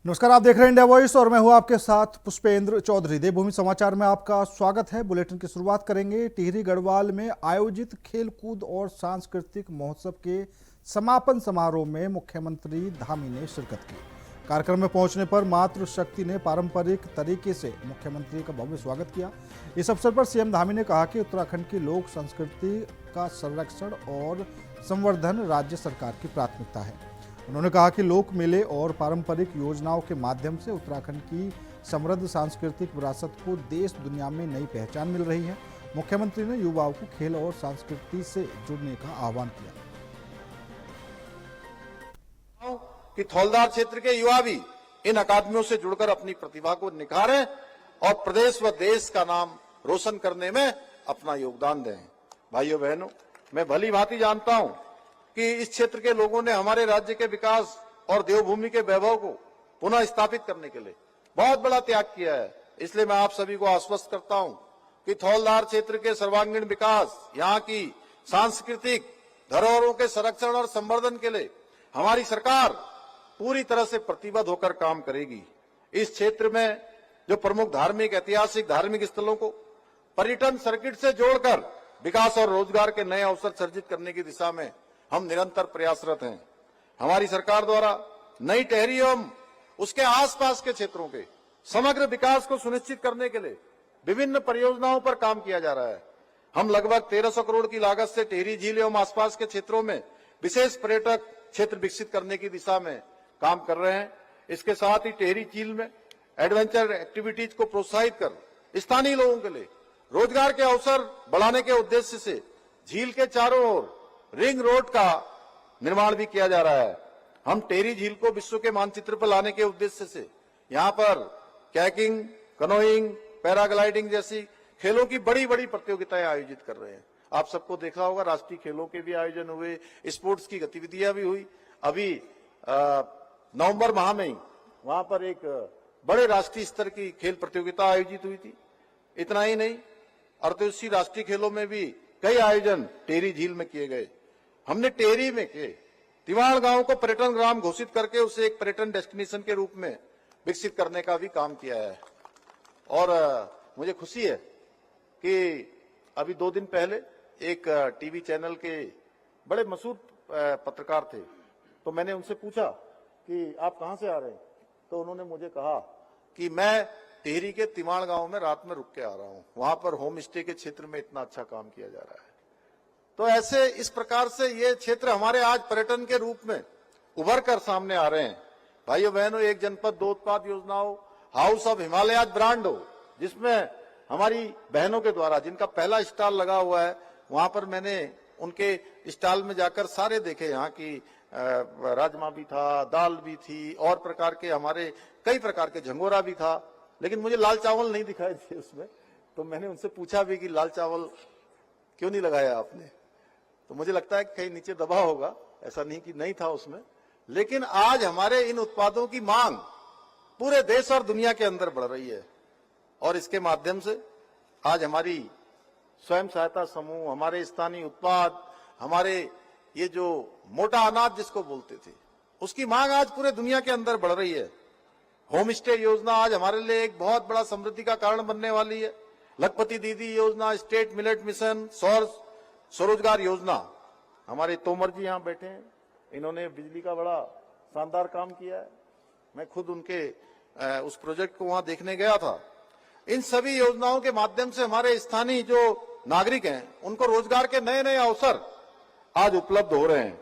नमस्कार, आप देख रहे हैं इंडिया वॉइस और मैं हूं आपके साथ पुष्पेंद्र चौधरी। देवभूमि समाचार में आपका स्वागत है। बुलेटिन की शुरुआत करेंगे टिहरी गढ़वाल में आयोजित खेलकूद और सांस्कृतिक महोत्सव के समापन समारोह में मुख्यमंत्री धामी ने शिरकत की। कार्यक्रम में पहुंचने पर मातृशक्ति ने पारंपरिक तरीके से मुख्यमंत्री का भव्य स्वागत किया। इस अवसर पर सीएम धामी ने कहा कि उत्तराखंड की लोक संस्कृति का संरक्षण और संवर्धन राज्य सरकार की प्राथमिकता है। उन्होंने कहा कि लोक मेले और पारंपरिक योजनाओं के माध्यम से उत्तराखंड की समृद्ध सांस्कृतिक विरासत को देश दुनिया में नई पहचान मिल रही है। मुख्यमंत्री ने युवाओं को खेल और संस्कृति से जुड़ने का आह्वान किया कि थौलदार क्षेत्र के युवा भी इन अकादमियों से जुड़कर अपनी प्रतिभा को निखारें और प्रदेश व देश का नाम रोशन करने में अपना योगदान दें। भाइयों बहनों, मैं भली भांति जानता हूं कि इस क्षेत्र के लोगों ने हमारे राज्य के विकास और देवभूमि के वैभव को पुनः स्थापित करने के लिए बहुत बड़ा त्याग किया है। इसलिए मैं आप सभी को आश्वस्त करता हूं कि थौलदार क्षेत्र के सर्वांगीण विकास, यहाँ की सांस्कृतिक धरोहरों के संरक्षण और संवर्धन के लिए हमारी सरकार पूरी तरह से प्रतिबद्ध होकर काम करेगी। इस क्षेत्र में जो प्रमुख धार्मिक, ऐतिहासिक धार्मिक स्थलों को पर्यटन सर्किट से जोड़कर विकास और रोजगार के नए अवसर सृजित करने की दिशा में हम निरंतर प्रयासरत हैं। हमारी सरकार द्वारा नई टिहरी एवं उसके आसपास के क्षेत्रों के समग्र विकास को सुनिश्चित करने के लिए विभिन्न परियोजनाओं पर काम किया जा रहा है। हम लगभग 1300 करोड़ की लागत से टिहरी झील एवं आसपास के क्षेत्रों में विशेष पर्यटक क्षेत्र विकसित करने की दिशा में काम कर रहे हैं। इसके साथ ही टिहरी झील में एडवेंचर एक्टिविटीज को प्रोत्साहित कर स्थानीय लोगों के लिए रोजगार के अवसर बढ़ाने के उद्देश्य से झील के चारों ओर रिंग रोड का निर्माण भी किया जा रहा है। हम टिहरी झील को विश्व के मानचित्र पर लाने के उद्देश्य से यहाँ पर कैकिंग, कनोइंग, पैराग्लाइडिंग जैसी खेलों की बड़ी बड़ी प्रतियोगिताएं आयोजित कर रहे हैं। आप सबको देखा होगा, राष्ट्रीय खेलों के भी आयोजन हुए, स्पोर्ट्स की गतिविधियां भी हुई। अभी नवंबर माह में ही वहां पर एक बड़े राष्ट्रीय स्तर की खेल प्रतियोगिता आयोजित हुई थी। इतना ही नहीं, अर्थव्यवस्थी राष्ट्रीय खेलों में भी कई आयोजन टिहरी झील में किए गए। हमने टिहरी में के तिवाड़ गांव को पर्यटन ग्राम घोषित करके उसे एक पर्यटन डेस्टिनेशन के रूप में विकसित करने का भी काम किया है। और मुझे खुशी है कि अभी 2 दिन पहले एक टीवी चैनल के बड़े मशहूर पत्रकार थे, तो मैंने उनसे पूछा कि आप कहां से आ रहे हैं, तो उन्होंने मुझे कहा कि मैं टिहरी के तिवाड़ गांव में रात में रुक के आ रहा हूं, वहां पर होम स्टे के क्षेत्र में इतना अच्छा काम किया जा रहा है। तो ऐसे इस प्रकार से ये क्षेत्र हमारे आज पर्यटन के रूप में उभर कर सामने आ रहे हैं। भाइयों बहनों, एक जनपद 2 उत्पाद योजना हो, हाउस ऑफ हिमालय ब्रांड हो, जिसमें हमारी बहनों के द्वारा जिनका पहला स्टॉल लगा हुआ है, वहां पर मैंने उनके स्टॉल में जाकर सारे देखे। यहाँ की राजमा भी था, दाल भी थी, और प्रकार के हमारे कई प्रकार के झंगोरा भी था, लेकिन मुझे लाल चावल नहीं दिखाई दिए उसमें। तो मैंने उनसे पूछा भी कि लाल चावल क्यों नहीं लगाया आपने, तो मुझे लगता है कि कहीं नीचे दबा होगा, ऐसा नहीं कि नहीं था उसमें। लेकिन आज हमारे इन उत्पादों की मांग पूरे देश और दुनिया के अंदर बढ़ रही है, और इसके माध्यम से आज हमारी स्वयं सहायता समूह, हमारे स्थानीय उत्पाद, हमारे ये जो मोटा अनाज जिसको बोलते थे, उसकी मांग आज पूरे दुनिया के अंदर बढ़ रही है। होम स्टे योजना आज हमारे लिए एक बहुत बड़ा समृद्धि का कारण बनने वाली है। लखपति दीदी योजना, स्टेट मिलेट मिशन, सौर स्वरोजगार योजना, हमारे तोमर जी यहाँ बैठे हैं, इन्होंने बिजली का बड़ा शानदार काम किया है। मैं खुद उनके उस प्रोजेक्ट को वहां देखने गया था। इन सभी योजनाओं के माध्यम से हमारे स्थानीय जो नागरिक हैं, उनको रोजगार के नए नए अवसर आज उपलब्ध हो रहे हैं।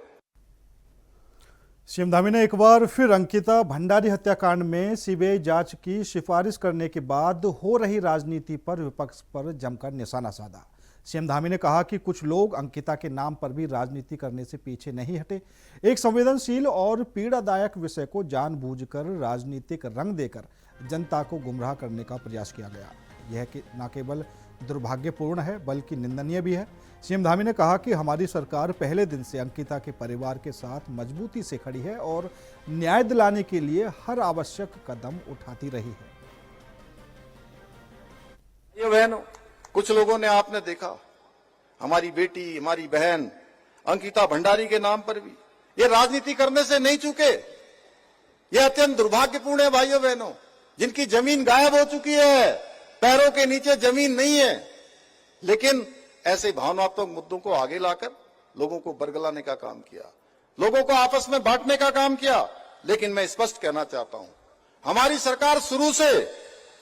सीएम धामी ने एक बार फिर अंकिता भंडारी हत्याकांड में सीबीआई जांच की सिफारिश करने के बाद हो रही राजनीति पर विपक्ष पर जमकर निशाना साधा। सीएम धामी ने कहा कि कुछ लोग अंकिता के नाम पर भी राजनीति करने से पीछे नहीं हटे। एक संवेदनशील और पीड़ादायक विषय को जानबूझकर राजनीतिक रंग देकर जनता को गुमराह करने का प्रयास किया गया। यह न केवल दुर्भाग्यपूर्ण है बल्कि निंदनीय भी है। सीएम धामी ने कहा कि हमारी सरकार पहले दिन से अंकिता के परिवार के साथ मजबूती से खड़ी है और न्याय दिलाने के लिए हर आवश्यक कदम उठाती रही है। ये बहनों, कुछ लोगों ने, आपने देखा, हमारी बेटी, हमारी बहन अंकिता भंडारी के नाम पर भी ये राजनीति करने से नहीं चूके। यह अत्यंत दुर्भाग्यपूर्ण है भाइयों बहनों, जिनकी जमीन गायब हो चुकी है, पैरों के नीचे जमीन नहीं है, लेकिन ऐसे भावनात्मक मुद्दों को आगे लाकर लोगों को बरगलाने का काम किया, लोगों को आपस में बांटने का काम किया। लेकिन मैं स्पष्ट कहना चाहता हूं, हमारी सरकार शुरू से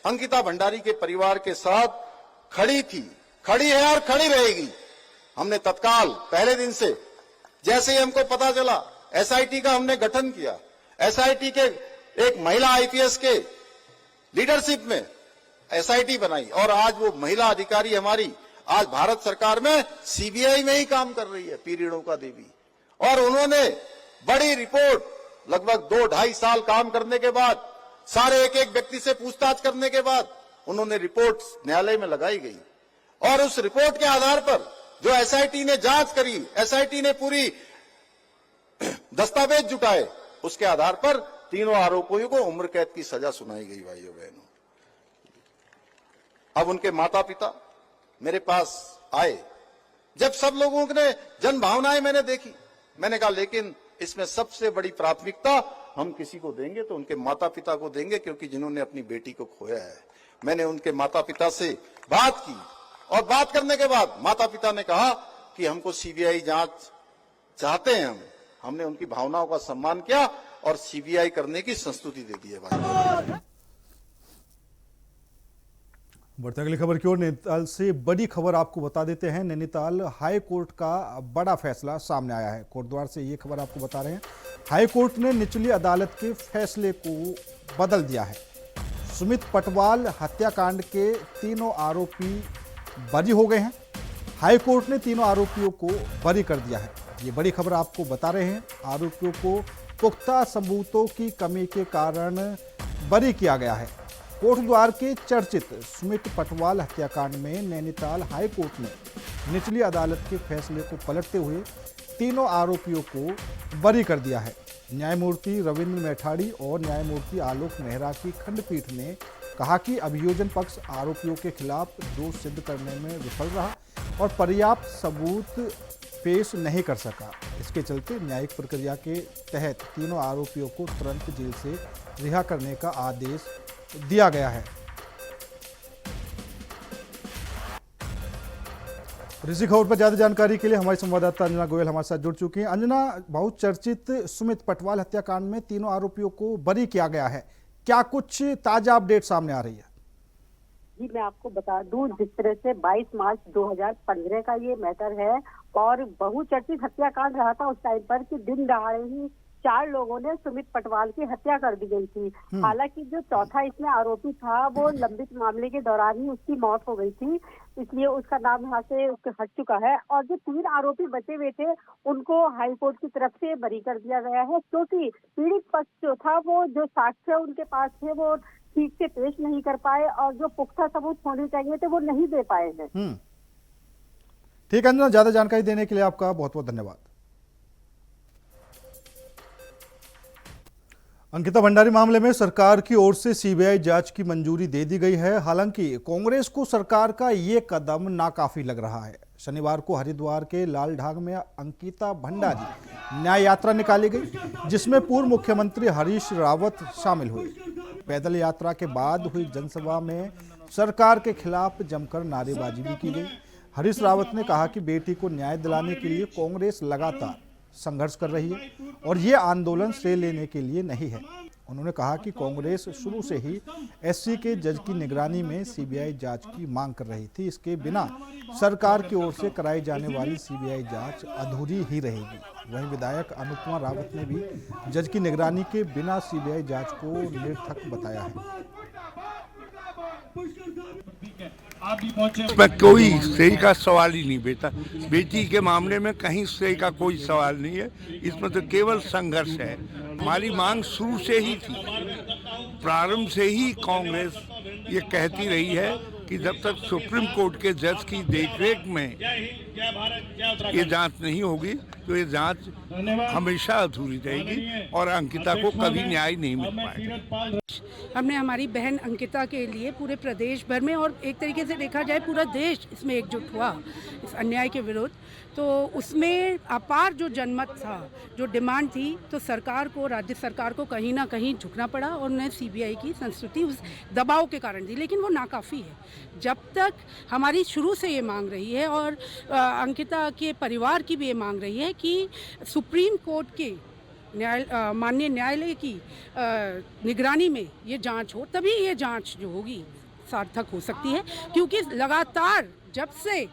अंकिता भंडारी के परिवार के साथ खड़ी थी, खड़ी है और खड़ी रहेगी। हमने तत्काल पहले दिन से, जैसे ही हमको पता चला, एसआईटी का हमने गठन किया। एसआईटी के एक महिला आईपीएस के लीडरशिप में एसआईटी बनाई और आज वो महिला अधिकारी हमारी आज भारत सरकार में सीबीआई में ही काम कर रही है, पी रेणुका देवी। और उन्होंने बड़ी रिपोर्ट, लगभग 2-2.5 साल काम करने के बाद, सारे एक एक व्यक्ति से पूछताछ करने के बाद उन्होंने रिपोर्ट न्यायालय में लगाई गई और उस रिपोर्ट के आधार पर जो एसआईटी ने जांच करी, एसआईटी ने पूरी दस्तावेज जुटाए, उसके आधार पर तीनों आरोपियों को उम्र कैद की सजा सुनाई गई। भाइयों बहनों, अब उनके माता पिता मेरे पास आए। जब सब लोगों ने जन भावनाएं मैंने देखी, मैंने कहा लेकिन इसमें सबसे बड़ी प्राथमिकता हम किसी को देंगे तो उनके माता पिता को देंगे, क्योंकि जिन्होंने अपनी बेटी को खोया है। मैंने उनके माता पिता से बात की और बात करने के बाद माता पिता ने कहा कि हमको सीबीआई जांच चाहते हैं। हमने उनकी भावनाओं का सम्मान किया और सीबीआई करने की संस्तुति दे दी है। भाई, बढ़ते अगली खबर की ओर। नैनीताल से बड़ी खबर आपको बता देते हैं। नैनीताल हाई कोर्ट का बड़ा फैसला सामने आया है। कोटद्वार से ये खबर आपको बता रहे हैं। हाई कोर्ट ने निचली अदालत के फैसले को बदल दिया है। सुमित पटवाल हत्याकांड के तीनों आरोपी बरी हो गए हैं। हाई कोर्ट ने तीनों आरोपियों को बरी कर दिया है। ये बड़ी खबर आपको बता रहे हैं। आरोपियों को पुख्ता सबूतों की कमी के कारण बरी किया गया है। कोटद्वार के चर्चित सुमित पटवाल हत्याकांड में नैनीताल हाई कोर्ट ने निचली अदालत के फैसले को पलटते हुए तीनों आरोपियों को बरी कर दिया है। न्यायमूर्ति रविंद्र मैठाड़ी और न्यायमूर्ति आलोक मेहरा की खंडपीठ ने कहा कि अभियोजन पक्ष आरोपियों के खिलाफ दोष सिद्ध करने में विफल रहा और पर्याप्त सबूत पेश नहीं कर सका। इसके चलते न्यायिक प्रक्रिया के तहत तीनों आरोपियों को तुरंत जेल से रिहा करने का आदेश दिया गया है। इसी खबर पर ज्यादा जानकारी के लिए हमारी संवाददाता अंजना गोयल हमारे साथ जुड़ चुकी हैं। अंजना, बहुत चर्चित सुमित पटवाल हत्याकांड में तीनों आरोपियों को बरी किया गया है, क्या कुछ ताजा अपडेट सामने आ रही है? जी, मैं आपको बता दूं, जिस तरह से 22 मार्च 2015 का ये मैटर है और बहुचर्चित हत्याकांड रहा था उस टाइम पर कि दिन दहाड़े ही 4 लोगों ने सुमित पटवाल की हत्या कर दी गई थी। हालांकि जो चौथा इसमें आरोपी था वो लंबित मामले के दौरान ही उसकी मौत हो गई थी, इसलिए उसका नाम यहाँ से हट चुका है। और जो 3 आरोपी बचे हुए थे उनको हाई कोर्ट की तरफ से बरी कर दिया गया है, क्योंकि पीड़ित पक्ष जो था वो जो साक्ष्य उनके पास थे वो ठीक से पेश नहीं कर पाए और जो पुख्ता सबूत होने चाहिए थे वो नहीं दे पाए हैं। ठीक है अंजना, ज्यादा जानकारी देने के लिए आपका बहुत बहुत धन्यवाद। अंकिता भंडारी मामले में सरकार की ओर से सीबीआई जांच की मंजूरी दे दी गई है। हालांकि कांग्रेस को सरकार का ये कदम नाकाफी लग रहा है। शनिवार को हरिद्वार के लालढाग में अंकिता भंडारी न्याय यात्रा निकाली गई, जिसमें पूर्व मुख्यमंत्री हरीश रावत शामिल हुए। पैदल यात्रा के बाद हुई जनसभा में सरकार के खिलाफ जमकर नारेबाजी भी की गई। हरीश रावत ने कहा कि बेटी को न्याय दिलाने के लिए कांग्रेस लगातार संघर्ष कर रही है और ये आंदोलन श्रेय लेने के लिए नहीं है। उन्होंने कहा कि कांग्रेस शुरू से ही एससी के जज की निगरानी में सीबीआई जांच की मांग कर रही थी। इसके बिना सरकार की ओर से कराई जाने वाली सीबीआई जांच अधूरी ही रहेगी। वहीं विधायक अनुपमा रावत ने भी जज की निगरानी के बिना सीबीआई जांच को निरर्थक बताया है। में कोई सही का सवाल ही नहीं बेटा, बेटी के मामले में कहीं सही का कोई सवाल नहीं है। इसमें तो केवल संघर्ष है। हमारी मांग शुरू से ही थी, प्रारंभ से ही कांग्रेस ये कहती रही है कि जब तक सुप्रीम कोर्ट के जज की देखरेख में ये जांच नहीं होगी तो ये जांच हमेशा अधूरी रहेगी और अंकिता को कभी न्याय नहीं मिल पाएगा। हमने हमारी बहन अंकिता के लिए पूरे प्रदेश भर में और एक तरीके से देखा जाए पूरा देश इसमें एकजुट हुआ इस अन्याय के विरुद्ध। तो उसमें अपार जो जनमत था, जो डिमांड थी, तो सरकार को, राज्य सरकार को कहीं ना कहीं झुकना पड़ा और उन्हें सीबीआई की संस्तुति उस दबाव के कारण दी, लेकिन वो नाकाफ़ी है। जब तक हमारी शुरू से ये मांग रही है और अंकिता के परिवार की भी ये मांग रही है कि सुप्रीम कोर्ट के माननीय न्यायालय की निगरानी में ये जांच हो, तभी ये जांच जो होगी सार्थक हो सकती है। क्योंकि लगातार जब से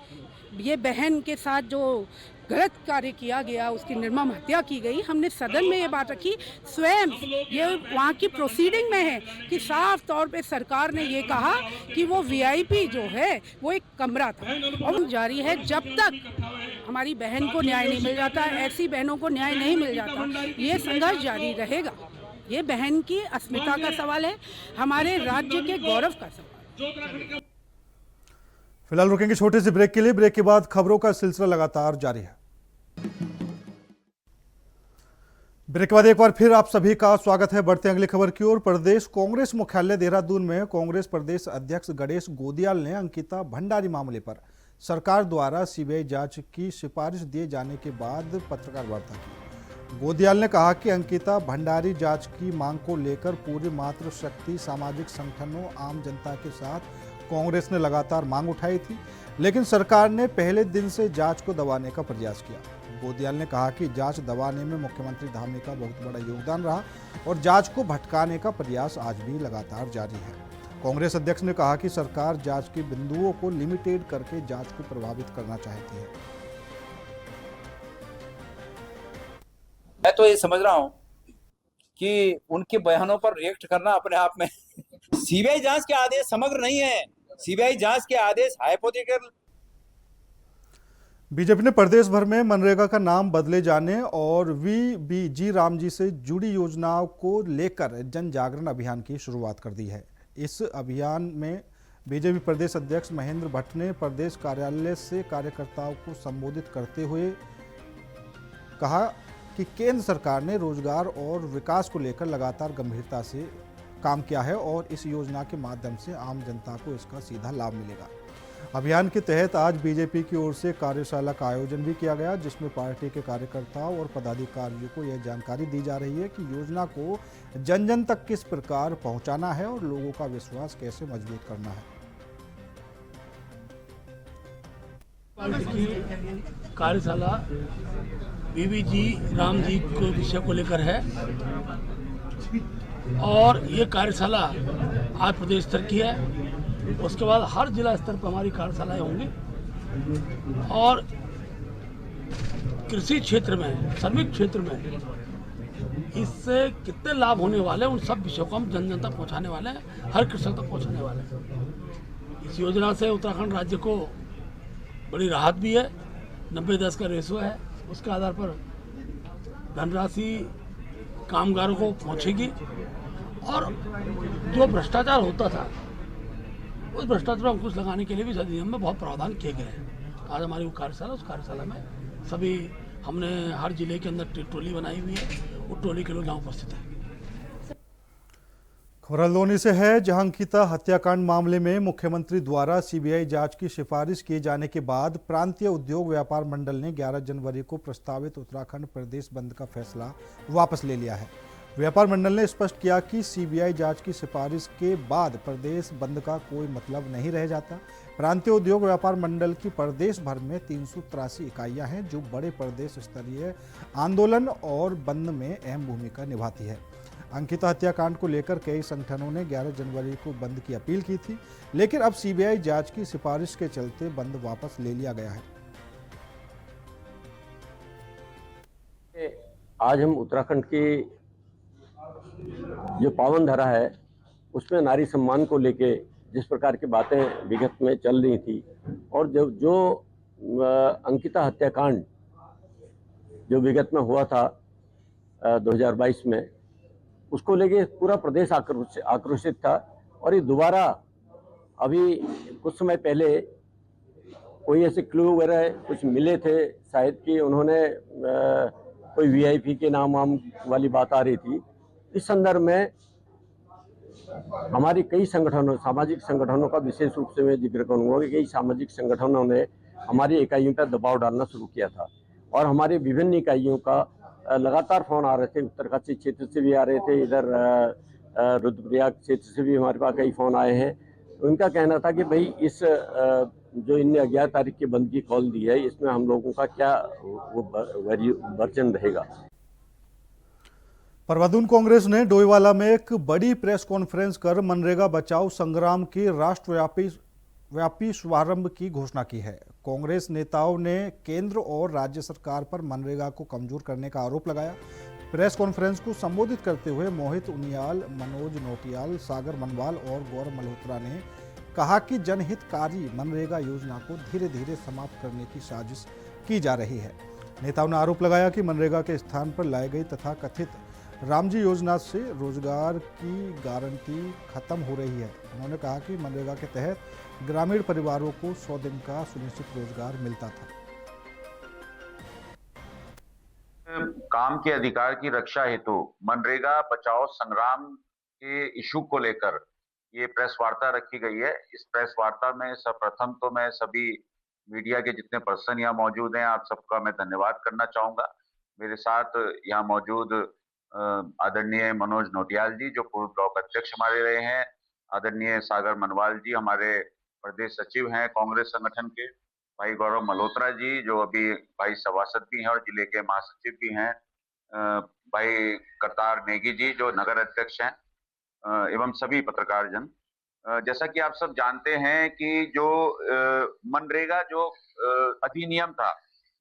ये बहन के साथ जो गलत कार्य किया गया, उसकी निर्मम हत्या की गई, हमने सदन में ये बात रखी, स्वयं ये वहाँ की प्रोसीडिंग में है कि साफ तौर पे सरकार ने ये कहा कि वो वीआईपी जो है वो एक कमरा था और जारी है। जब तक हमारी बहन को न्याय नहीं मिल जाता, ऐसी बहनों को न्याय नहीं मिल जाता, ये संघर्ष जारी रहेगा। ये बहन की अस्मिता का सवाल है, हमारे राज्य के गौरव का सवाल। फिलहाल रुकेंगे छोटे से ब्रेक के लिए। ब्रेक के बाद खबरों का सिलसिला लगातार जारी है। ब्रेक के बाद एक बार फिर आप सभी का स्वागत है। बढ़ते हैं अगली खबर की ओर। प्रदेश कांग्रेस मुख्यालय देहरादून में कांग्रेस प्रदेश अध्यक्ष गणेश गोदियाल ने अंकिता भंडारी मामले पर सरकार द्वारा सीबीआई जांच की सिफारिश दिए जाने के बाद पत्रकार वार्ता की। गोदियाल ने कहा कि अंकिता भंडारी जांच की मांग को लेकर पूरी मातृशक्ति सामाजिक संगठनों, आम जनता के साथ कांग्रेस ने लगातार मांग उठाई थी, लेकिन सरकार ने पहले दिन से जांच को दबाने का प्रयास किया। गोदियाल ने कहा कि जांच दबाने में मुख्यमंत्री धामी का बहुत बड़ा योगदान रहा और जांच को भटकाने का प्रयास आज भी लगातार जारी है। कांग्रेस अध्यक्ष ने कहा कि सरकार जांच के बिंदुओं को लिमिटेड करके जांच को प्रभावित करना चाहती है। मैं तो ये समझ रहा हूं कि उनके बयानों पर रिएक्ट करना अपने आप में सीबीआई जांच के आदेश समग्र नहीं है। सीबीआई जांच के आदेश हाइपोथेटिकल। बीजेपी ने प्रदेश भर में मनरेगा का नाम बदले जाने और वीबीजी रामजी से जुड़ी योजनाओं को लेकर जन जागरण अभियान की शुरुआत कर दी है। इस अभियान में बीजेपी प्रदेश अध्यक्ष महेंद्र भट्ट ने प्रदेश कार्यालय से कार्यकर्ताओं को संबोधित करते हुए कहा कि केंद्र सरकार ने रोजगार और विकास को लेकर लगातार गंभीरता से काम किया है और इस योजना के माध्यम से आम जनता को इसका सीधा लाभ मिलेगा। अभियान के तहत आज बीजेपी की ओर से कार्यशाला का आयोजन भी किया गया, जिसमें पार्टी के कार्यकर्ताओं और पदाधिकारियों को यह जानकारी दी जा रही है कि योजना को जन जन तक किस प्रकार पहुंचाना है और लोगों का विश्वास कैसे मजबूत करना है। कार्यशाला बीबीजी राम जी को विषय को लेकर है और ये कार्यशाला आज प्रदेश स्तर की है। उसके बाद हर जिला स्तर पर हमारी कार्यशालाएं होंगी और कृषि क्षेत्र में, श्रमिक क्षेत्र में इससे कितने लाभ होने वाले हैं, उन सब विषयों को हम जन जन तक पहुँचाने वाले हैं, हर कृषक तक पहुँचाने वाले हैं। इस योजना से उत्तराखंड राज्य को बड़ी राहत भी है। 90-10 का रेशो है, उसके आधार पर धनराशि कामगारों को पहुंचेगी और जो भ्रष्टाचार होता था उस भ्रष्टाचार पर अंकुश लगाने के लिए भी अधिनियम में बहुत प्रावधान किए गए हैं। आज हमारी वो कार्यशाला, उस कार्यशाला में सभी हमने हर जिले के अंदर टोली बनाई हुई है, वो टोली के लोग यहाँ उपस्थित हैं। खबर हल्द्वानी से है, जहां अंकिता हत्याकांड मामले में मुख्यमंत्री द्वारा सीबीआई जांच की सिफारिश किए जाने के बाद प्रांतीय उद्योग व्यापार मंडल ने 11 जनवरी को प्रस्तावित उत्तराखंड प्रदेश बंद का फैसला वापस ले लिया है। व्यापार मंडल ने स्पष्ट किया कि सीबीआई जांच की सिफारिश के बाद प्रदेश बंद का कोई मतलब नहीं रह जाता। प्रांतीय उद्योग व्यापार मंडल की प्रदेश भर में 383 इकाइयां हैं, जो बड़े प्रदेश स्तरीय आंदोलन और बंद में अहम भूमिका निभाती है। अंकिता हत्याकांड को लेकर कई संगठनों ने 11 जनवरी को बंद की अपील की थी, लेकिन अब सीबीआई जांच की सिफारिश के चलते बंद वापस ले लिया गया है। आज हम उत्तराखंड की जो पावन धरा है उसमें नारी सम्मान को लेके जिस प्रकार की बातें विगत में चल रही थी और जो अंकिता हत्याकांड जो विगत में हुआ था 2022 में, उसको लेके पूरा प्रदेश आक्रोशित था और ये दोबारा अभी कुछ समय पहले कोई ऐसे क्लू वगैरह कुछ मिले थे शायद कि उन्होंने कोई वीआईपी के नाम वाम वाली बात आ रही थी। इस संदर्भ में हमारी कई संगठनों, सामाजिक संगठनों का विशेष रूप से मैं जिक्र करूंगा कि कई सामाजिक संगठनों ने हमारी इकाइयों पर दबाव डालना शुरू किया था और हमारी विभिन्न इकाइयों का लगातार फोन आ रहे थे। उत्तरकाशी क्षेत्र से भी आ रहे थे, इधर रुद्रप्रयाग क्षेत्र से भी हमारे पास कई फोन आए हैं। उनका कहना था कि भाई इस जो इनने 11 तारीख की बंद की कॉल दी है, इसमें हम लोगों का क्या वर्जन रहेगा। पर वधून कांग्रेस ने डोईवाला में एक बड़ी प्रेस कॉन्फ्रेंस कर मनरेगा बचाओ संग्राम के राष्ट्रव्यापी शुभारंभ की घोषणा की है। कांग्रेस नेताओं ने केंद्र और राज्य सरकार पर मनरेगा को कमजोर करने का आरोप लगाया। प्रेस कॉन्फ्रेंस को संबोधित करते हुए मोहित उनियाल, मनोज नौटियाल, सागर मनवाल और गौरव मल्होत्रा ने कहा कि जनहितकारी मनरेगा योजना को धीरे धीरे समाप्त करने की साजिश की जा रही है। नेताओं ने आरोप लगाया कि मनरेगा के स्थान पर लाई गई तथा कथित रामजी योजना से रोजगार की गारंटी खत्म हो रही है। उन्होंने कहा कि मनरेगा के तहत ग्रामीण परिवारों को 100 दिन का सुनिश्चित रोजगार मिलता था। काम के अधिकार की रक्षा हेतु मनरेगा बचाओ संग्राम के इशू को लेकर ये प्रेस वार्ता रखी गई है। इस प्रेस वार्ता में सर्वप्रथम तो मैं सभी मीडिया के जितने पर्सन यहाँ मौजूद हैं, आप सबका मैं धन्यवाद करना चाहूंगा। मेरे साथ यहाँ मौजूद आदरणीय मनोज नौटियाल जी जो पूर्व ब्लॉक अध्यक्ष हमारे रहे हैं, आदरणीय सागर मनवाल जी हमारे प्रदेश सचिव हैं कांग्रेस संगठन के, भाई गौरव मल्होत्रा जी जो अभी भाई सभासद भी हैं और जिले के महासचिव भी हैं, भाई करतार नेगी जी जो नगर अध्यक्ष हैं, एवं सभी पत्रकार जन। जैसा कि आप सब जानते हैं कि जो मनरेगा जो अधिनियम था,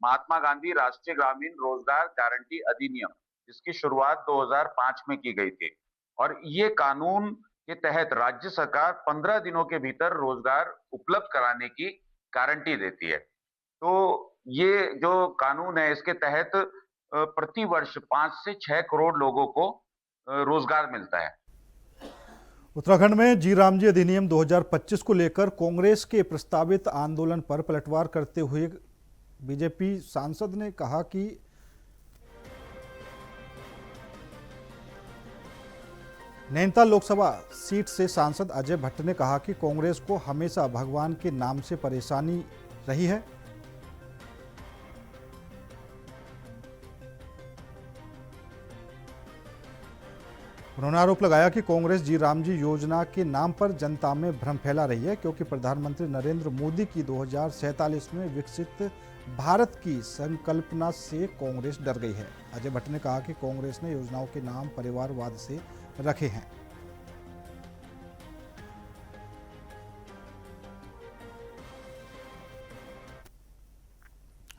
महात्मा गांधी राष्ट्रीय ग्रामीण रोजगार गारंटी अधिनियम, जिसकी शुरुआत 2005 में की गई थी और ये कानून के तहत राज्य सरकार 15 दिनों के भीतर रोजगार उपलब्ध कराने की गारंटी देती है। तो ये जो कानून है इसके तहत प्रति वर्ष 5 से 6 करोड़ लोगों को रोजगार मिलता है। उत्तराखंड में जी रामजी अधिनियम 2025 को लेकर कांग्रेस के प्रस्तावित आंदोलन पर पलटवार करते हुए बीजेपी सांसद ने कहा कि नैनीताल लोकसभा सीट से सांसद अजय भट्ट ने कहा कि कांग्रेस को हमेशा भगवान के नाम से परेशानी रही है। उन्होंने आरोप लगाया कि कांग्रेस जी रामजी योजना के नाम पर जनता में भ्रम फैला रही है क्योंकि प्रधानमंत्री नरेंद्र मोदी की 2047 में विकसित भारत की संकल्पना से कांग्रेस डर गई है। अजय भट्ट ने कहा कि कांग्रेस ने योजनाओं के नाम परिवारवाद से रखे हैं।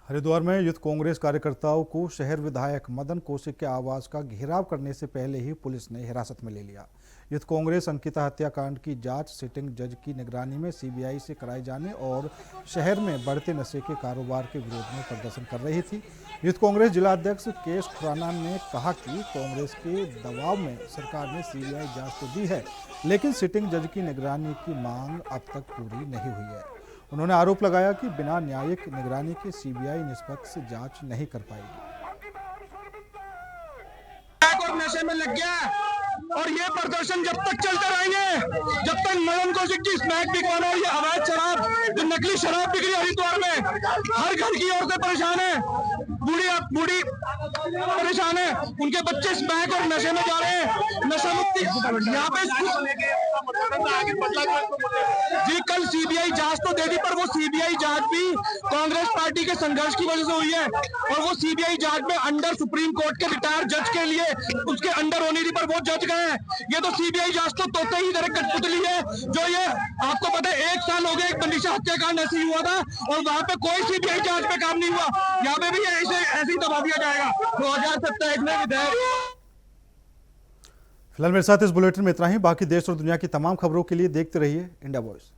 हरिद्वार में यूथ कांग्रेस कार्यकर्ताओं को शहर विधायक मदन कौशिक के आवास का घेराव करने से पहले ही पुलिस ने हिरासत में ले लिया। यूथ कांग्रेस अंकिता हत्याकांड की जांच सिटिंग जज की निगरानी में सीबीआई से कराए जाने और शहर में बढ़ते नशे के कारोबार के विरोध में प्रदर्शन कर रही थी। यूथ कांग्रेस जिला अध्यक्ष केश खुराना ने कहा कि कांग्रेस के दबाव में सरकार ने सीबीआई जांच तो दी है, लेकिन सिटिंग जज की निगरानी की मांग अब तक पूरी नहीं हुई है। उन्होंने आरोप लगाया कि बिना न्यायिक निगरानी के सीबीआई निष्पक्ष जांच नहीं कर पाएगी। नशे में लग गया और ये प्रदर्शन जब तक चलते रहेंगे, जब तक मदन कौशिक की स्मैक बिकवाना और ये अवैध शराब, जो नकली शराब बिक रही है हरिद्वार में, हर घर की औरतें परेशान है, बूढ़ी परेशान है, उनके बच्चे स्मैक और नशे में जा रहे हैं। नशा मुक्ति यहाँ पे जी कल सीबीआई जांच तो दे दी, पर वो सीबीआई जांच भी कांग्रेस पार्टी के संघर्ष की वजह से हुई है और वो सीबीआई जांच में अंडर सुप्रीम कोर्ट के रिटायर्ड जज के लिए उसके अंडर होने थी, पर वो जज गए हैं। ये तो सीबीआई जांच तो तोते ही तरह कठपुतली है। जो ये आपको पता है 1 साल हो गया एक बंदिशा हत्याकांड ऐसे ही हुआ था और वहां पे कोई सीबीआई जांच पे काम नहीं हुआ। यहाँ पे भी ऐसे ही दबा दिया जाएगा। 2027 में विधेयक। फिलहाल मेरे साथ इस बुलेटिन में इतना ही। बाकी देश और दुनिया की तमाम खबरों के लिए देखते रहिए इंडिया वॉइस।